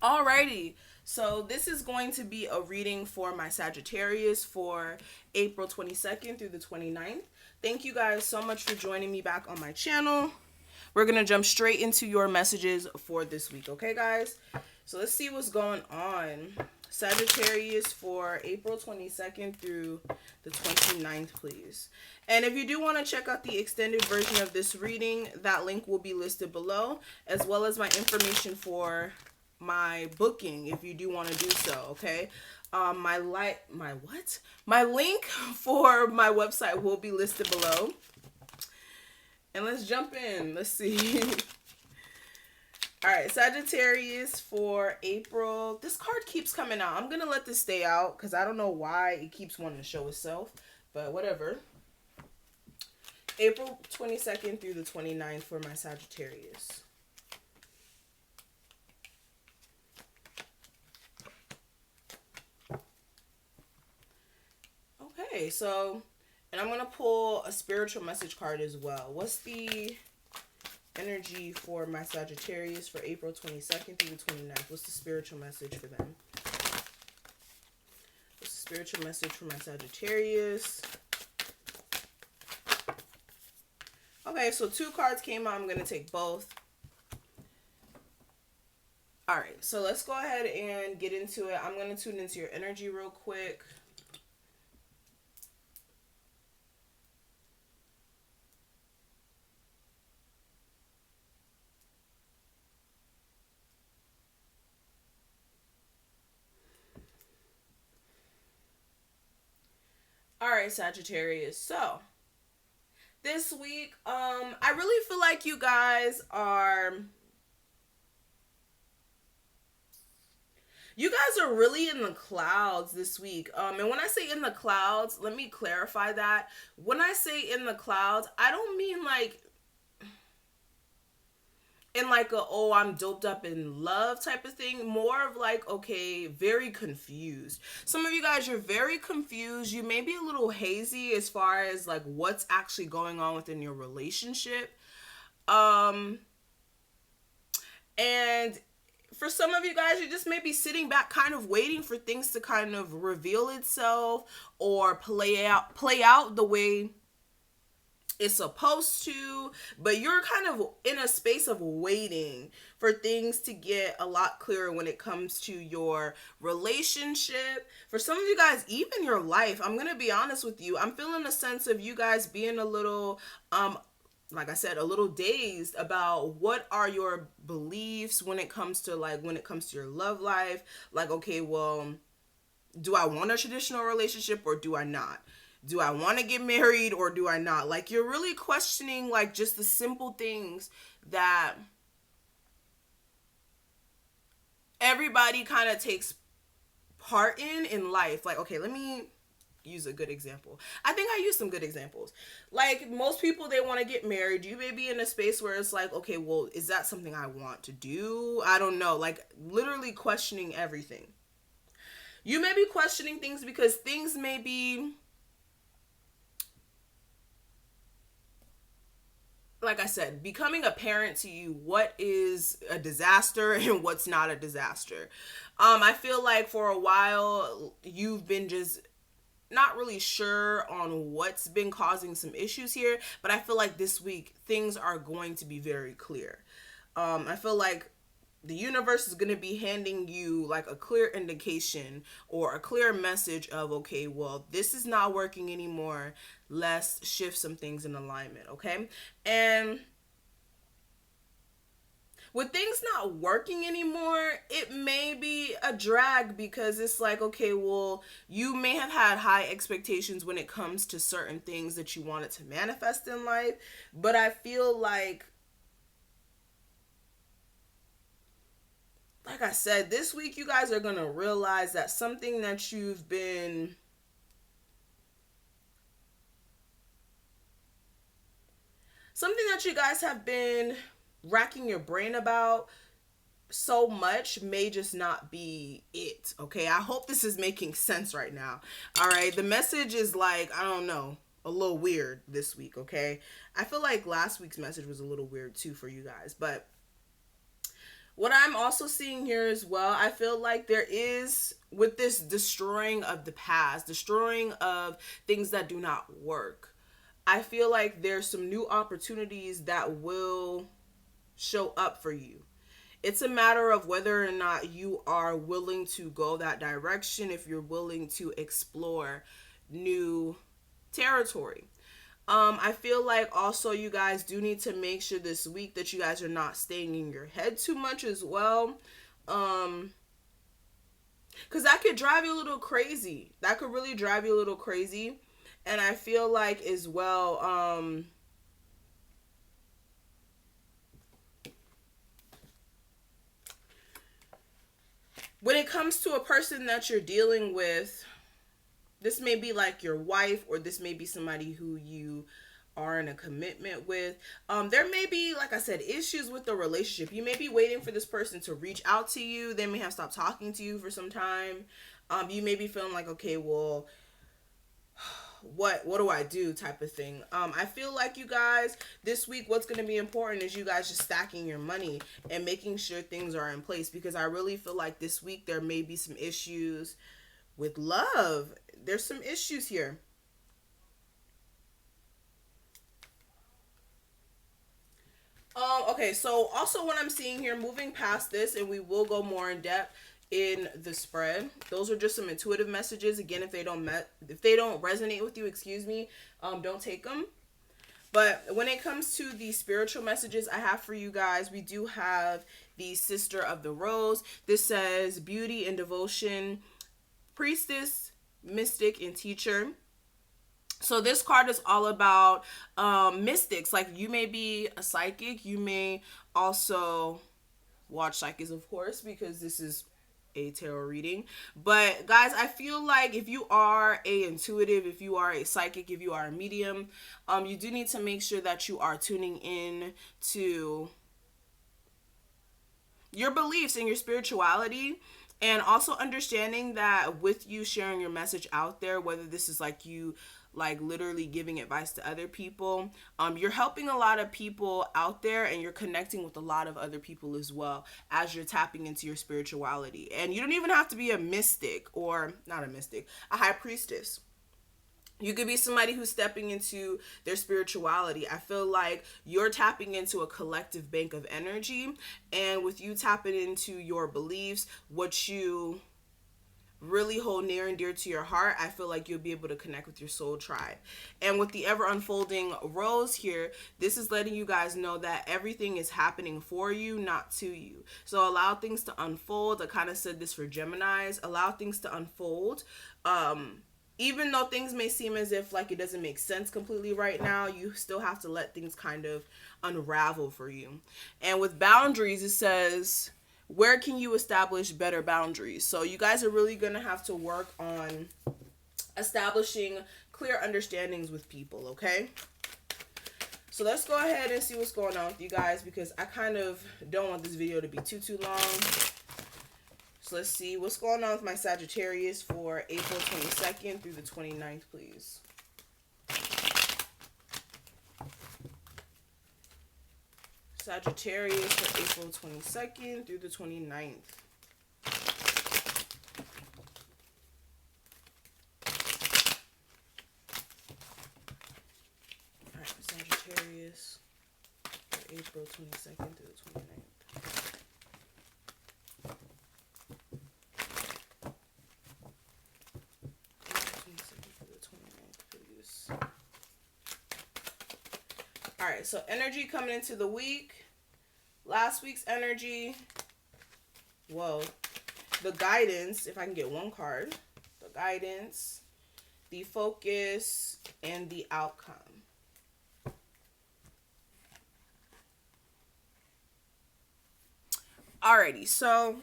Alrighty, so this is going to be a reading for my Sagittarius for April 22nd through the 29th. Thank you guys so much for joining me back on my channel. We're going to jump straight into your messages for this week, okay guys? So let's see what's going on. Sagittarius for April 22nd through the 29th, please. And if you do want to check out the extended version of this reading, that link will be listed below, as well as my information for my booking if you do want to do so, okay? My link for my website will be listed below. And let's jump in. Let's see. All right, Sagittarius for April. This card keeps coming out. I'm going to let this stay out because I don't know why it keeps wanting to show itself, but whatever. April 22nd through the 29th for my Sagittarius. Okay, so, and I'm going to pull a spiritual message card as well. What's the energy for my Sagittarius for April 22nd through the 29th? What's the spiritual message for them? What's the spiritual message for my Sagittarius? Okay, so 2 cards came out. I'm going to take both. All right, so let's go ahead and get into it. I'm going to tune into your energy real quick. All right, Sagittarius. So this week, I really feel like you guys are really in the clouds this week. And when I say in the clouds, let me clarify that. When I say in the clouds, I don't mean like in like a, oh, I'm doped up in love type of thing. More of like, okay, very confused. Some of you guys, you're very confused. You may be a little hazy as far as like what's actually going on within your relationship. And for some of you guys, you just may be sitting back kind of waiting for things to kind of reveal itself or play out the way it's supposed to, but you're kind of in a space of waiting for things to get a lot clearer when it comes to your relationship. For some of you guys, even your life, I'm going to be honest with you. I'm feeling a sense of you guys being a little, like I said, a little dazed about what are your beliefs when it comes to your love life. Like, okay, well, do I want a traditional relationship or do I not? Do I want to get married or do I not? Like, you're really questioning like just the simple things that everybody kind of takes part in life. Like, okay, let me use a good example. I think I use some good examples. Like, most people, they want to get married. You may be in a space where it's like, okay, well, is that something I want to do? I don't know. Like, literally questioning everything. You may be questioning things because things may be, like I said, becoming apparent to you what is a disaster and what's not a disaster. I feel like for a while you've been just not really sure on what's been causing some issues here, but I feel like this week things are going to be very clear. I feel like the universe is going to be handing you like a clear indication or a clear message of, okay, well, this is not working anymore. Let's shift some things in alignment, okay? And with things not working anymore, it may be a drag because it's like, okay, well, you may have had high expectations when it comes to certain things that you wanted to manifest in life, but I feel like I said, this week you guys are going to realize that something that you guys have been racking your brain about so much may just not be it, okay? I hope this is making sense right now. All right, the message is like, I don't know, a little weird this week, okay? I feel like last week's message was a little weird too for you guys, but What I'm also seeing here as well, I feel like there is, with this destroying of the past, destroying of things that do not work, I feel like there's some new opportunities that will show up for you. It's a matter of whether or not you are willing to go that direction, if you're willing to explore new territory. I feel like also you guys do need to make sure this week that you guys are not staying in your head too much as well. Because that could drive you a little crazy. That could really drive you a little crazy. And I feel like as well, when it comes to a person that you're dealing with, this may be like your wife, or this may be somebody who you are in a commitment with. There may be, like I said, issues with the relationship. You may be waiting for this person to reach out to you. They may have stopped talking to you for some time. You may be feeling like, okay, well, what do I do, type of thing. I feel like you guys this week, what's going to be important is you guys just stacking your money and making sure things are in place, because I really feel like this week there may be some issues with love. There's some issues here. Okay, so also what I'm seeing here, moving past this, and we will go more in depth in the spread. Those are just some intuitive messages. Again, if they don't resonate with you, excuse me, don't take them. But when it comes to the spiritual messages I have for you guys, we do have the Sister of the Rose. This says beauty and devotion, priestess, mystic, and teacher. So this card is all about mystics. Like, you may be a psychic. You may also watch psychics, of course, because this is a tarot reading. But guys, I feel like if you are a intuitive, if you are a psychic, if you are a medium, you do need to make sure that you are tuning in to your beliefs and your spirituality, and also understanding that with you sharing your message out there, whether this is like you like literally giving advice to other people, you're helping a lot of people out there, and you're connecting with a lot of other people as well as you're tapping into your spirituality. And you don't even have to be a mystic, or not a mystic, a high priestess. You could be somebody who's stepping into their spirituality. I feel like you're tapping into a collective bank of energy, and with you tapping into your beliefs, what you really hold near and dear to your heart, I feel like you'll be able to connect with your soul tribe. And with the ever unfolding rose here, this is letting you guys know that everything is happening for you, not to you. So allow things to unfold. I kind of said this for Geminis. Allow things to unfold. Even though things may seem as if like it doesn't make sense completely right now, you still have to let things kind of unravel for you. And with boundaries, it says, where can you establish better boundaries? So you guys are really going to have to work on establishing clear understandings with people, okay? So let's go ahead and see what's going on with you guys, because I kind of don't want this video to be too long. So let's see what's going on with my Sagittarius for April 22nd through the 29th, please. Sagittarius for April 22nd through the 29th. All right, Sagittarius for April 22nd through the 29th. All right, so energy coming into the week. Last week's energy. Whoa. The guidance, if I can get one card. The guidance, the focus, and the outcome. Alrighty, so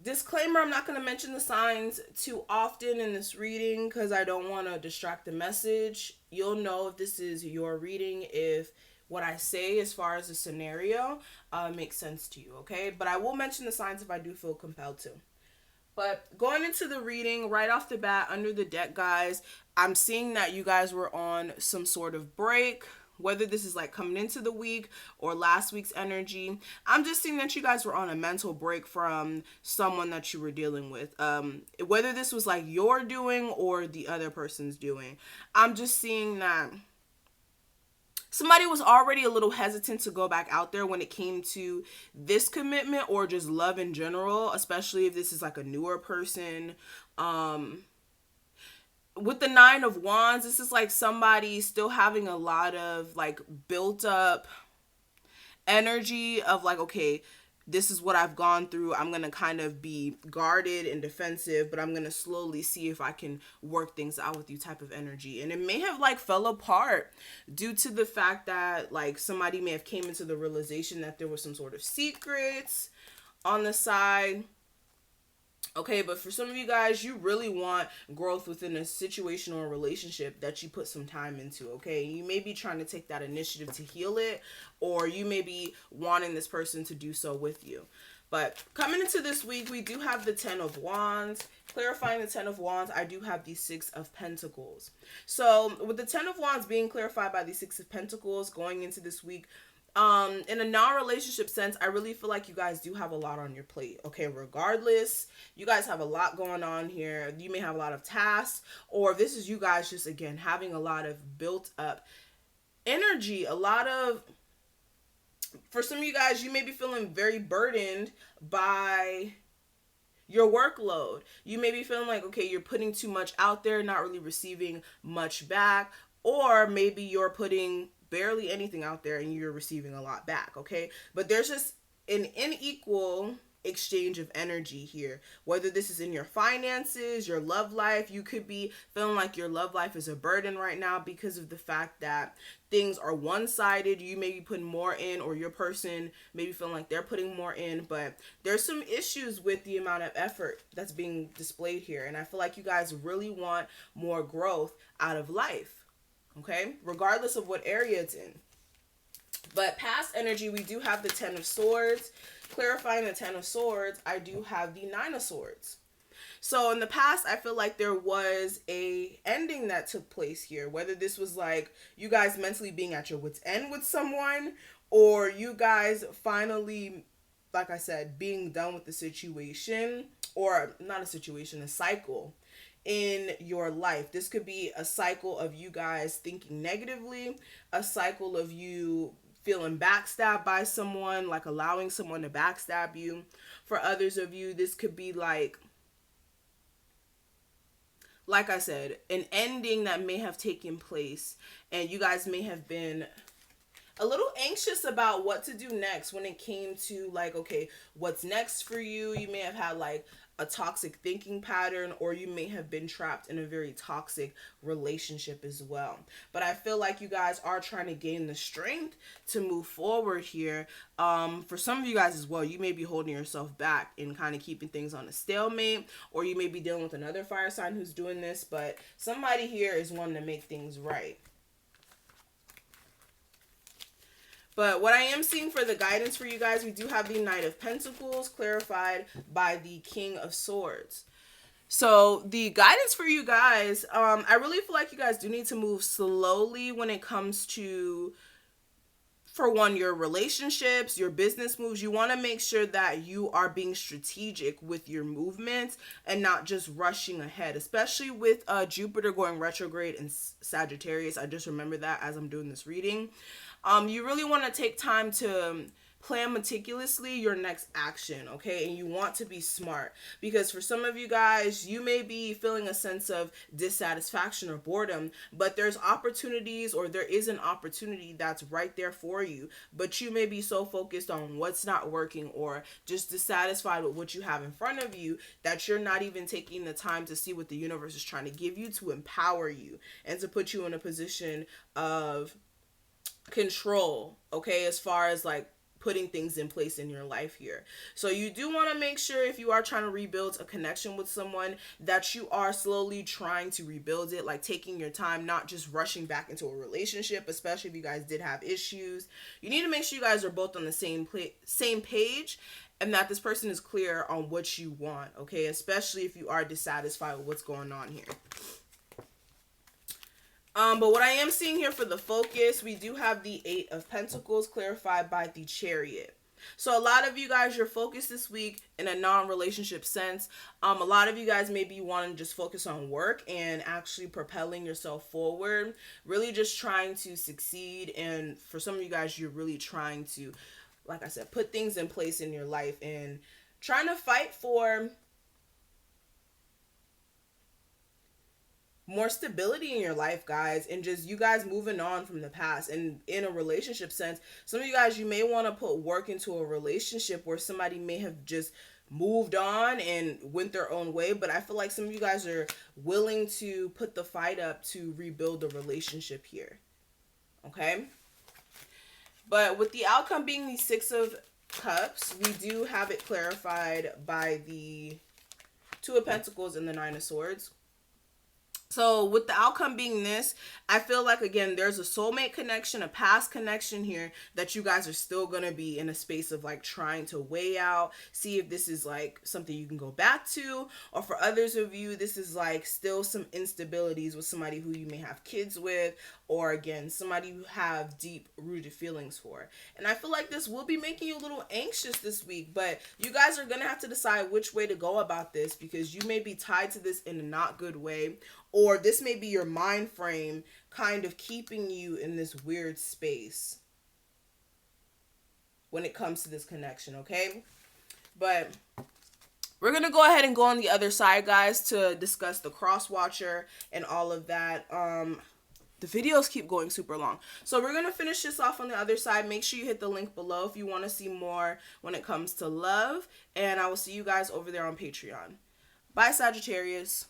disclaimer, I'm not going to mention the signs too often in this reading because I don't want to distract the message. You'll know if this is your reading if what I say as far as the scenario makes sense to you, okay? But I will mention the signs if I do feel compelled to. But going into the reading, right off the bat, under the deck, guys, I'm seeing that you guys were on some sort of break. whether this is like coming into the week or last week's energy. I'm just seeing that you guys were on a mental break from someone that you were dealing with. Whether this was like your doing or the other person's doing. I'm just seeing that somebody was already a little hesitant to go back out there when it came to this commitment or just love in general, especially if this is like a newer person. With the Nine of Wands, this is like somebody still having a lot of like built up energy of like, okay, this is what I've gone through. I'm going to kind of be guarded and defensive, but I'm going to slowly see if I can work things out with you type of energy. And it may have like fell apart due to the fact that like somebody may have came into the realization that there was some sort of secrets on the side. Okay, but for some of you guys, you really want growth within a situation or a relationship that you put some time into, okay? You may be trying to take that initiative to heal it, or you may be wanting this person to do so with you. But coming into this week, we do have the Ten of Wands. Clarifying the Ten of Wands, I do have the Six of Pentacles. So with the Ten of Wands being clarified by the Six of Pentacles going into this week, in a non-relationship sense, I really feel like you guys do have a lot on your plate. Okay, regardless, you guys have a lot going on here. You may have a lot of tasks, or this is you guys just, again, having a lot of built up energy. For some of you guys, you may be feeling very burdened by your workload. You may be feeling like, okay, you're putting too much out there, not really receiving much back, or maybe you're putting barely anything out there and you're receiving a lot back, okay? But there's just an unequal exchange of energy here. Whether this is in your finances, your love life, you could be feeling like your love life is a burden right now because of the fact that things are one-sided. You may be putting more in, or your person may be feeling like they're putting more in, but there's some issues with the amount of effort that's being displayed here. And I feel like you guys really want more growth out of life. Okay, regardless of what area it's in. But past energy, we do have the Ten of Swords. Clarifying the Ten of Swords, I do have the Nine of Swords. So in the past, I feel like there was a ending that took place here. Whether this was like you guys mentally being at your wit's end with someone, or you guys finally, like I said, being done with the situation, or not a situation, a cycle in your life. This could be a cycle of you guys thinking negatively, a cycle of you feeling backstabbed by someone, like allowing someone to backstab you. For others of you, this could be like I said, an ending that may have taken place, and you guys may have been a little anxious about what to do next when it came to like, okay, what's next for you? You may have had like a toxic thinking pattern, or you may have been trapped in a very toxic relationship as well. But I feel like you guys are trying to gain the strength to move forward here. For some of you guys as well, you may be holding yourself back and kind of keeping things on a stalemate, or you may be dealing with another fire sign who's doing this, but somebody here is wanting to make things right. But what I am seeing for the guidance for you guys, we do have the Knight of Pentacles clarified by the King of Swords. So the guidance for you guys, I really feel like you guys do need to move slowly when it comes to, for one, your relationships, your business moves. You want to make sure that you are being strategic with your movements and not just rushing ahead, especially with Jupiter going retrograde in Sagittarius. I just remember that as I'm doing this reading. You really want to take time to plan meticulously your next action, okay? And you want to be smart, because for some of you guys, you may be feeling a sense of dissatisfaction or boredom, but there's opportunities, or there is an opportunity that's right there for you, but you may be so focused on what's not working or just dissatisfied with what you have in front of you that you're not even taking the time to see what the universe is trying to give you to empower you and to put you in a position of control, okay, as far as like putting things in place in your life here. So you do want to make sure, if you are trying to rebuild a connection with someone, that you are slowly trying to rebuild it, like taking your time, not just rushing back into a relationship, especially if you guys did have issues. You need to make sure you guys are both on the same page, and that this person is clear on what you want, okay, especially if you are dissatisfied with what's going on here. But what I am seeing here for the focus, we do have the 8 of Pentacles clarified by the Chariot. So a lot of you guys, you're focused this week in a non-relationship sense. A lot of you guys maybe want to just focus on work and actually propelling yourself forward, really just trying to succeed. And for some of you guys, you're really trying to, like I said, put things in place in your life and trying to fight for more stability in your life, guys, and just you guys moving on from the past. And in a relationship sense, some of you guys, you may want to put work into a relationship where somebody may have just moved on and went their own way, but I feel like some of you guys are willing to put the fight up to rebuild the relationship here. Okay, but with the outcome being the 6 of Cups, we do have it clarified by the 2 of Pentacles and the 9 of Swords. So with the outcome being this, I feel like, again, there's a soulmate connection, a past connection here that you guys are still going to be in a space of like trying to weigh out, see if this is like something you can go back to. Or for others of you, this is like still some instabilities with somebody who you may have kids with, or again, somebody you have deep rooted feelings for. And I feel like this will be making you a little anxious this week, but you guys are going to have to decide which way to go about this, because you may be tied to this in a not good way, or this may be your mind frame kind of keeping you in this weird space when it comes to this connection, okay? But we're going to go ahead and go on the other side, guys, to discuss the cross watcher and all of that. The videos keep going super long. So we're going to finish this off on the other side. Make sure you hit the link below if you want to see more when it comes to love. And I will see you guys over there on Patreon. Bye, Sagittarius.